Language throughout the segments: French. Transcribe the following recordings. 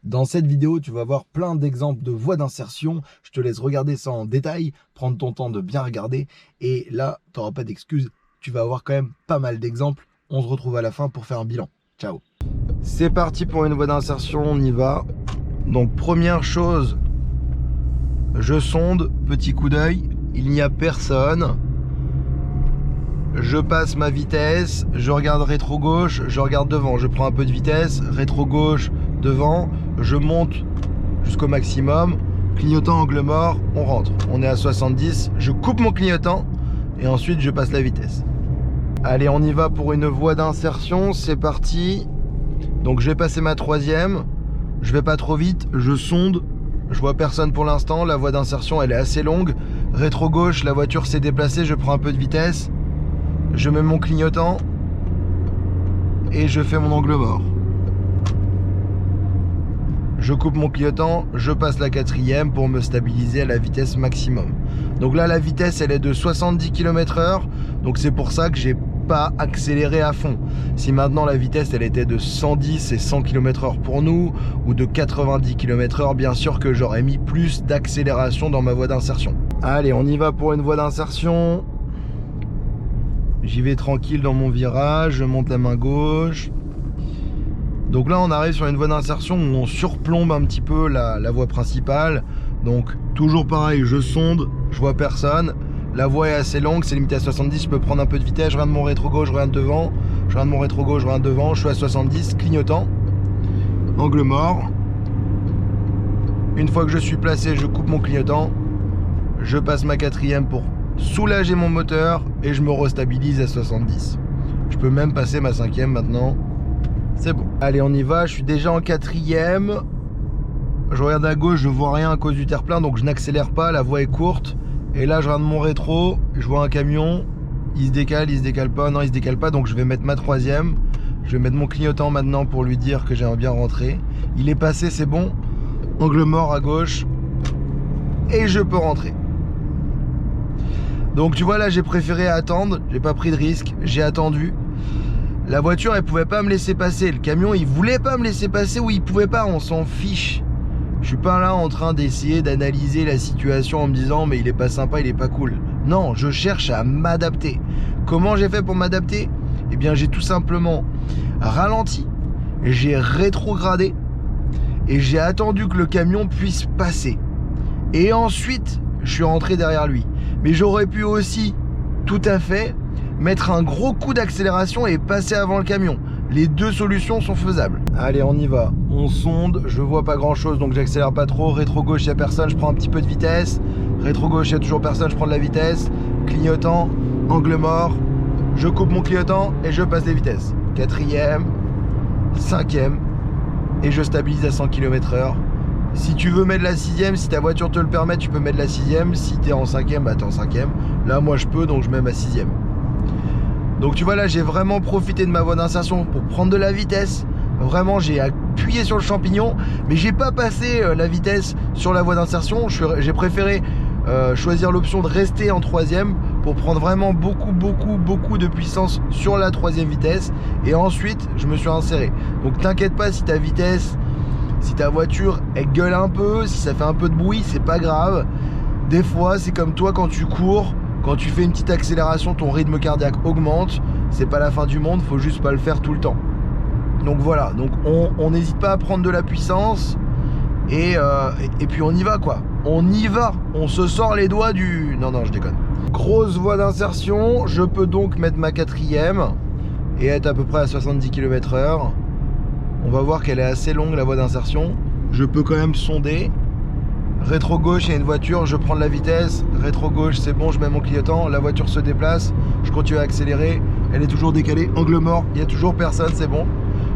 Dans cette vidéo, tu vas voir plein d'exemples de voies d'insertion. Je te laisse regarder ça en détail, prendre ton temps de bien regarder. Et là, tu n'auras pas d'excuses. Tu vas avoir quand même pas mal d'exemples. On se retrouve à la fin pour faire un bilan. Ciao. C'est parti pour une voie d'insertion, on y va. Donc première chose, je sonde, petit coup d'œil, il n'y a personne. Je passe ma vitesse, je regarde rétro gauche, je regarde devant, je prends un peu de vitesse, rétro gauche, devant, je monte jusqu'au maximum, clignotant angle mort, on rentre. On est à 70, je coupe mon clignotant et ensuite je passe la vitesse. Allez, on y va pour une voie d'insertion, c'est parti. Donc je vais passer ma troisième, je vais pas trop vite, je sonde, je vois personne pour l'instant, la voie d'insertion elle est assez longue. Rétro gauche, la voiture s'est déplacée, je prends un peu de vitesse. Je mets mon clignotant et je fais mon angle mort. Je coupe mon clignotant, je passe la quatrième pour me stabiliser à la vitesse maximum. Donc là, la vitesse, elle est de 70 km/h. Donc c'est pour ça que j'ai pas accéléré à fond. Si maintenant la vitesse, elle était de 110 et 100 km/h pour nous, ou de 90 km/h, bien sûr que j'aurais mis plus d'accélération dans ma voie d'insertion. Allez, on y va pour une voie d'insertion. J'y vais tranquille dans mon virage, je monte la main gauche. Donc là on arrive sur une voie d'insertion où on surplombe un petit peu la voie principale. Donc toujours pareil, je sonde, je vois personne. La voie est assez longue, c'est limité à 70, je peux prendre un peu de vitesse, je regarde mon rétro gauche, je regarde devant. Je regarde mon rétro gauche, je regarde devant, je suis à 70, clignotant. Angle mort. Une fois que je suis placé, je coupe mon clignotant. Je passe ma quatrième pour soulager mon moteur et je me restabilise à 70. Je peux même passer ma cinquième maintenant. C'est bon. Allez, on y va. Je suis déjà en quatrième. Je regarde à gauche, je vois rien à cause du terre-plein, donc je n'accélère pas. La voie est courte. Et là, je regarde mon rétro. Je vois un camion. Il se décale pas. Non, il se décale pas. Donc je vais mettre ma troisième. Je vais mettre mon clignotant maintenant pour lui dire que j'aimerais bien rentrer. Il est passé, c'est bon. Angle mort à gauche. Et je peux rentrer. Donc tu vois là, j'ai préféré attendre, j'ai pas pris de risque, j'ai attendu. La voiture elle pouvait pas me laisser passer, le camion il voulait pas me laisser passer ou il pouvait pas, on s'en fiche. Je suis pas là en train d'essayer d'analyser la situation en me disant mais il est pas sympa, il est pas cool. Non, je cherche à m'adapter. Comment j'ai fait pour m'adapter? Eh bien j'ai tout simplement ralenti, j'ai rétrogradé et j'ai attendu que le camion puisse passer. Et ensuite, je suis rentré derrière lui. Mais j'aurais pu aussi, tout à fait, mettre un gros coup d'accélération et passer avant le camion. Les deux solutions sont faisables. Allez, on y va. On sonde, je vois pas grand chose, donc j'accélère pas trop. Rétro gauche, il n'y a personne, je prends un petit peu de vitesse. Rétro gauche, il n'y a toujours personne, je prends de la vitesse. Clignotant, angle mort. Je coupe mon clignotant et je passe les vitesses. Quatrième, cinquième, et je stabilise à 100 km/h. Si tu veux mettre la sixième, si ta voiture te le permet, tu peux mettre la sixième. Si tu es en cinquième, bah t'es en cinquième. Là, moi, je peux, donc je mets ma sixième. Donc tu vois, là, j'ai vraiment profité de ma voie d'insertion pour prendre de la vitesse. Vraiment, j'ai appuyé sur le champignon, mais j'ai pas passé la vitesse sur la voie d'insertion. J'ai préféré choisir l'option de rester en troisième pour prendre vraiment beaucoup de puissance sur la troisième vitesse. Et ensuite, je me suis inséré. Donc t'inquiète pas si ta vitesse... Si ta voiture elle gueule un peu, si ça fait un peu de bruit, c'est pas grave. Des fois, c'est comme toi quand tu cours, quand tu fais une petite accélération, ton rythme cardiaque augmente. C'est pas la fin du monde, faut juste pas le faire tout le temps. Donc voilà, donc on n'hésite pas à prendre de la puissance et puis on y va quoi. On y va, on se sort les doigts du... Non, je déconne. Grosse voie d'insertion, je peux donc mettre ma quatrième et être à peu près à 70 km/h. On va voir qu'elle est assez longue la voie d'insertion. Je peux quand même sonder. Rétro gauche, il y a une voiture, je prends de la vitesse. Rétro gauche, c'est bon, je mets mon clignotant. La voiture se déplace, je continue à accélérer. Elle est toujours décalée. Angle mort, il n'y a toujours personne, c'est bon.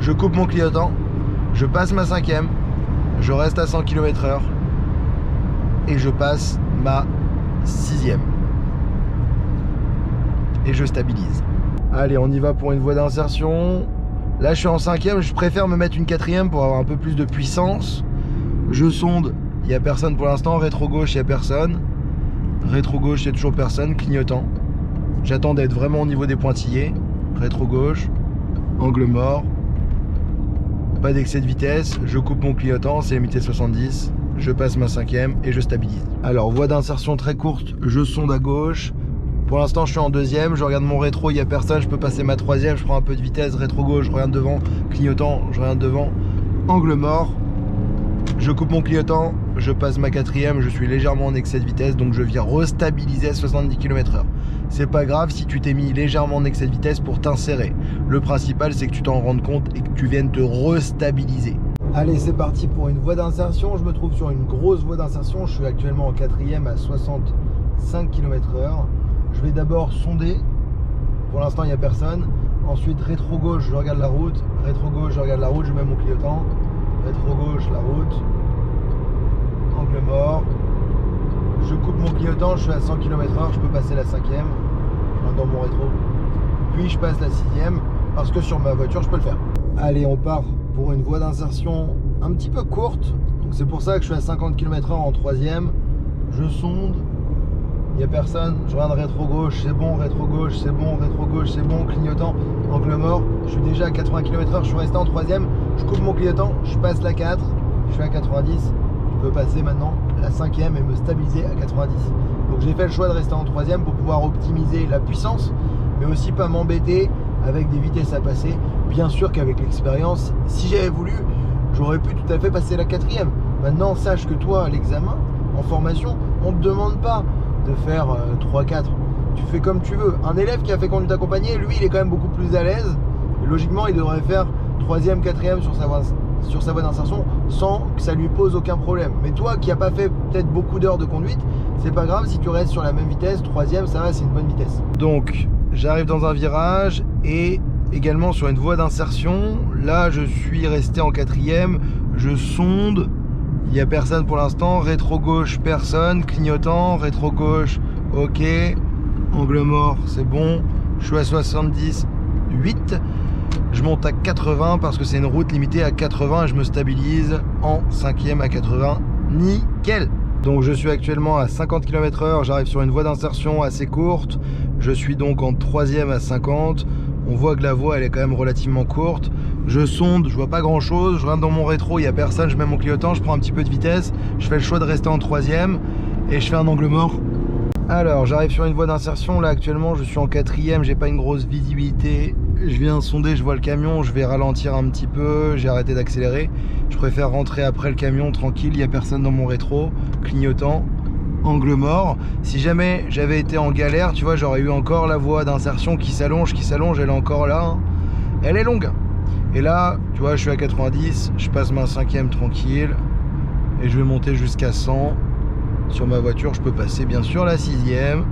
Je coupe mon clignotant. Je passe ma cinquième. Je reste à 100 km/h. Et je passe ma sixième. Et je stabilise. Allez, on y va pour une voie d'insertion. Là, je suis en cinquième, je préfère me mettre une quatrième pour avoir un peu plus de puissance. Je sonde, il n'y a personne pour l'instant. Rétro gauche, il n'y a personne. Rétro gauche, il n'y a toujours personne. Clignotant. J'attends d'être vraiment au niveau des pointillés. Rétro gauche, angle mort. pas d'excès de vitesse, je coupe mon clignotant, c'est limité 70, je passe ma 5e et je stabilise. Alors voie d'insertion très courte, je sonde à gauche. Pour l'instant je suis en 2e, je regarde mon rétro, il n'y a personne, je peux passer ma 3e, je prends un peu de vitesse, rétro gauche, je regarde devant, clignotant, je regarde devant, angle mort. Je coupe mon clignotant, je passe ma 4e, je suis légèrement en excès de vitesse, donc je viens restabiliser à 70 km/h. C'est pas grave si tu t'es mis légèrement en excès de vitesse pour t'insérer. Le principal, c'est que tu t'en rendes compte et que tu viennes te restabiliser. Allez, c'est parti pour une voie d'insertion. Je me trouve sur une grosse voie d'insertion. Je suis actuellement en 4e à 65 km/h. Je vais d'abord sonder. Pour l'instant, il n'y a personne. Ensuite, rétro-gauche, je regarde la route. Rétro-gauche, je regarde la route, je mets mon clignotant. Rétro-gauche, la route. Angle mort. Je coupe mon clignotant, je suis à 100 km/h, je peux passer la 5e. Je rentre dans mon rétro. Puis je passe la 6e, parce que sur ma voiture, je peux le faire. Allez, on part pour une voie d'insertion un petit peu courte. Donc c'est pour ça que je suis à 50 km/h en 3e. Je sonde. Il n'y a personne, je regarde rétro-gauche, c'est bon, rétro-gauche, c'est bon, rétro-gauche, c'est bon, clignotant, angle mort, je suis déjà à 80 km/h, je suis resté en 3e, je coupe mon clignotant, je passe la 4, je suis à 90, je peux passer maintenant la 5e et me stabiliser à 90. Donc j'ai fait le choix de rester en 3e pour pouvoir optimiser la puissance, mais aussi pas m'embêter avec des vitesses à passer. Bien sûr qu'avec l'expérience, si j'avais voulu, j'aurais pu tout à fait passer la 4e. Maintenant, sache que toi, à l'examen, en formation, on ne te demande pas de faire 3-4, tu fais comme tu veux. Un élève qui a fait conduite accompagnée, lui il est quand même beaucoup plus à l'aise et logiquement il devrait faire 3e, 4e sur sa voie d'insertion sans que ça lui pose aucun problème. Mais toi qui n'as pas fait peut-être beaucoup d'heures de conduite, c'est pas grave si tu restes sur la même vitesse, 3e ça va, c'est une bonne vitesse. Donc j'arrive dans un virage et également sur une voie d'insertion, là je suis resté en 4e, je sonde. Il n'y a personne pour l'instant, rétro-gauche, personne, clignotant, rétro-gauche, ok, angle mort, c'est bon, je suis à 78, je monte à 80 parce que c'est une route limitée à 80 et je me stabilise en 5e à 80, nickel. Donc je suis actuellement à 50 km/h, j'arrive sur une voie d'insertion assez courte, je suis donc en 3e à 50, on voit que la voie elle est quand même relativement courte. Je sonde, je vois pas grand chose, je rentre dans mon rétro, il n'y a personne, je mets mon clignotant, je prends un petit peu de vitesse, je fais le choix de rester en 3e et je fais un angle mort. Alors j'arrive sur une voie d'insertion, là actuellement je suis en 4e, j'ai pas une grosse visibilité, je viens sonder, je vois le camion, je vais ralentir un petit peu, j'ai arrêté d'accélérer, je préfère rentrer après le camion tranquille, il n'y a personne dans mon rétro, clignotant, angle mort. Si jamais j'avais été en galère, tu vois, j'aurais eu encore la voie d'insertion qui s'allonge, elle est encore là, hein. Elle est longue. Et là, tu vois, je suis à 90, je passe ma 5e tranquille et je vais monter jusqu'à 100. Sur ma voiture, je peux passer bien sûr la 6e.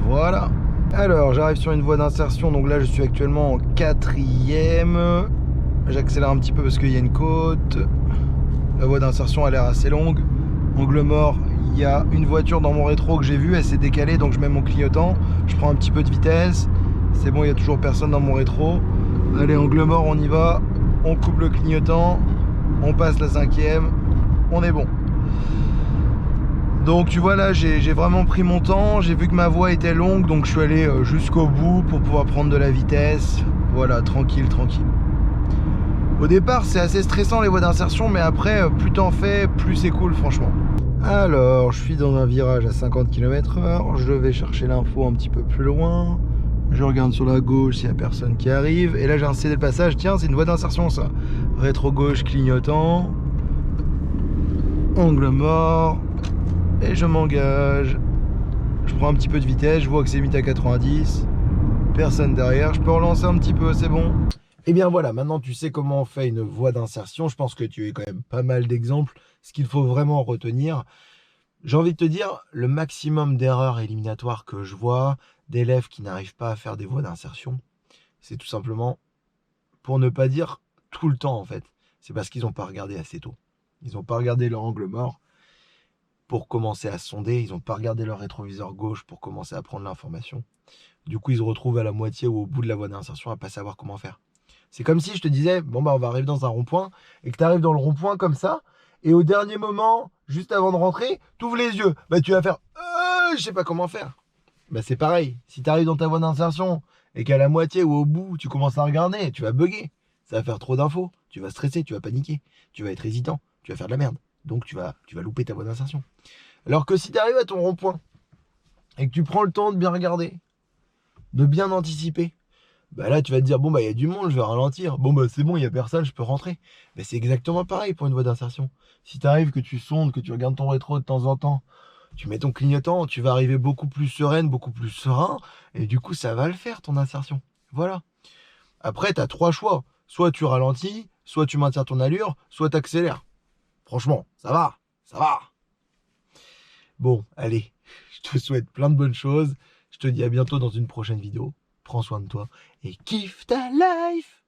Voilà. Alors, j'arrive sur une voie d'insertion, donc là, je suis actuellement en 4e. J'accélère un petit peu parce qu'il y a une côte. La voie d'insertion a l'air assez longue. Angle mort, il y a une voiture dans mon rétro que j'ai vue, elle s'est décalée, donc je mets mon clignotant. Je prends un petit peu de vitesse. C'est bon, il n'y a toujours personne dans mon rétro. Allez, angle mort, on y va. On coupe le clignotant. On passe la 5e. On est bon. Donc tu vois là, j'ai vraiment pris mon temps. J'ai vu que ma voie était longue, donc je suis allé jusqu'au bout pour pouvoir prendre de la vitesse. Voilà, tranquille, tranquille. Au départ, c'est assez stressant les voies d'insertion, mais après, plus t'en fais, plus c'est cool, franchement. Alors, je suis dans un virage à 50 km/h. Je vais chercher l'info un petit peu plus loin. Je regarde sur la gauche s'il n'y a personne qui arrive. Et là, j'ai un cédé le passage. Tiens, c'est une voie d'insertion, ça. Rétro-gauche, clignotant. Angle mort. Et je m'engage. Je prends un petit peu de vitesse. Je vois que c'est limité à 90. Personne derrière. Je peux relancer un petit peu, c'est bon. Et bien voilà, maintenant tu sais comment on fait une voie d'insertion. Je pense que tu as quand même pas mal d'exemples. Ce qu'il faut vraiment retenir, j'ai envie de te dire, le maximum d'erreurs éliminatoires que je vois d'élèves qui n'arrivent pas à faire des voies d'insertion, c'est tout simplement, pour ne pas dire tout le temps en fait, c'est parce qu'ils n'ont pas regardé assez tôt. Ils n'ont pas regardé leur angle mort pour commencer à sonder, ils n'ont pas regardé leur rétroviseur gauche pour commencer à prendre l'information. Du coup, ils se retrouvent à la moitié ou au bout de la voie d'insertion à pas savoir comment faire. C'est comme si je te disais, bon bah on va arriver dans un rond-point, et que tu arrives dans le rond-point comme ça, et au dernier moment, juste avant de rentrer, tu ouvres les yeux. Bah tu vas faire, je sais pas comment faire. Bah c'est pareil, si tu arrives dans ta voie d'insertion, et qu'à la moitié ou au bout, tu commences à regarder, tu vas bugger. ça va faire trop d'infos. Tu vas stresser, tu vas paniquer, tu vas être hésitant, tu vas faire de la merde. Donc tu vas louper ta voie d'insertion. Alors que si tu arrives à ton rond-point et que tu prends le temps de bien regarder, de bien anticiper, bah là tu vas te dire bon bah il y a du monde, je vais ralentir. Bon bah c'est bon, il y a personne, je peux rentrer. Mais c'est exactement pareil pour une voie d'insertion. Si tu arrives, que tu sondes, que tu regardes ton rétro de temps en temps, tu mets ton clignotant, tu vas arriver beaucoup plus sereine, beaucoup plus serein, et du coup ça va le faire ton insertion. Voilà. Après tu as 3 choix. Soit tu ralentis, soit tu maintiens ton allure, soit tu accélères. Franchement, ça va, ça va. Bon, allez, je te souhaite plein de bonnes choses. Je te dis à bientôt dans une prochaine vidéo. Prends soin de toi et kiffe ta life!